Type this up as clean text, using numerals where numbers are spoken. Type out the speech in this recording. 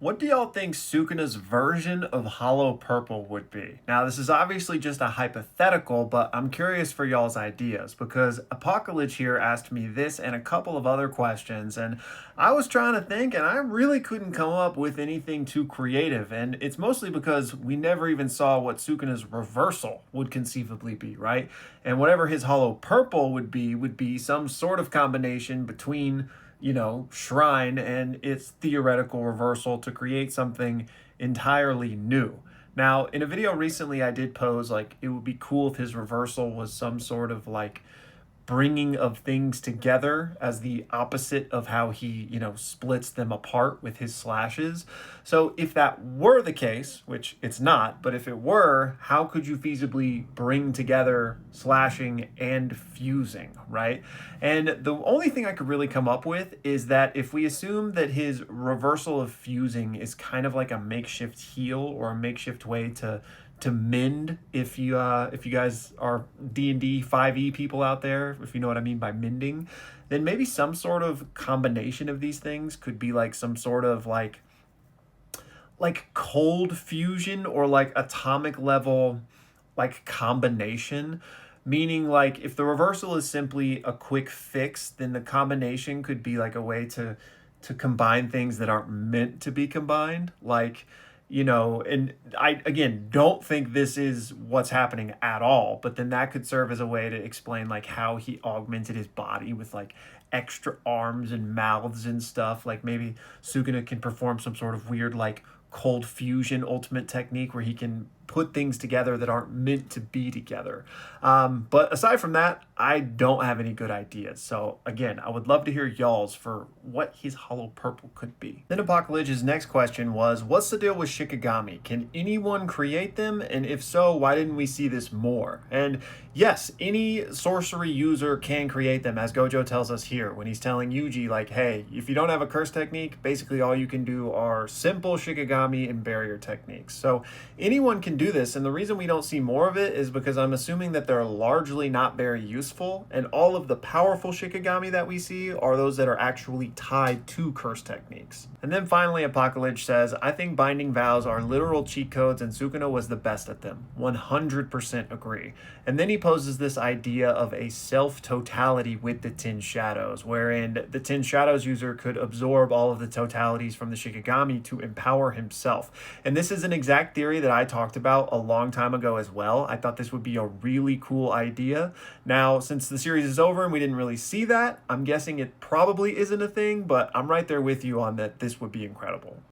What do y'all think Sukuna's version of Hollow Purple would be? Now, this is obviously just a hypothetical, but I'm curious for y'all's ideas because Apocalypse here asked me this and a couple of other questions, and I was trying to think, and I really couldn't come up with anything too creative. And it's mostly because we never even saw what Sukuna's reversal would conceivably be, right? And whatever his Hollow Purple would be some sort of combination between shrine and its theoretical reversal to create something entirely new. Now, in a video recently, I did pose like it would be cool if his reversal was some sort of like bringing of things together as the opposite of how he, splits them apart with his slashes. So if that were the case, which it's not, but if it were, how could you feasibly bring together slashing and fusing, right? And the only thing I could really come up with is that if we assume that his reversal of fusing is kind of like a makeshift heal or a makeshift way to mend, if you guys are D&D 5e people out there, if you know what I mean by mending, then maybe some sort of combination of these things could be like some sort of like cold fusion or like atomic level like combination, meaning like if the reversal is simply a quick fix, then the combination could be like a way to combine things that aren't meant to be combined, like, and I again don't think this is what's happening at all, but then that could serve as a way to explain like how he augmented his body with like extra arms and mouths and stuff. Like maybe Sukuna can perform some sort of weird like cold fusion ultimate technique where he can put things together that aren't meant to be together. But aside from that, I don't have any good ideas. So again, I would love to hear y'all's for what his Hollow Purple could be. Then Apocalypse's next question was, what's the deal with Shikigami? Can anyone create them? And if so, why didn't we see this more? And yes, any sorcery user can create them, as Gojo tells us here when he's telling Yuji, like, hey, if you don't have a curse technique, basically all you can do are simple Shikigami and barrier techniques. So anyone can do this, and the reason we don't see more of it is because I'm assuming that they're largely not very useful, and all of the powerful Shikigami that we see are those that are actually tied to curse techniques. And then finally, Apocalypse says, I think binding vows are literal cheat codes, and Sukuna was the best at them. 100% agree. And then he poses this idea of a self-totality with the 10 shadows, wherein the 10 shadows user could absorb all of the totalities from the Shikigami to empower himself. And this is an exact theory that I talked about a long time ago as well. I thought this would be a really cool idea. Now, since the series is over and we didn't really see that, I'm guessing it probably isn't a thing, but I'm right there with you on that this would be incredible.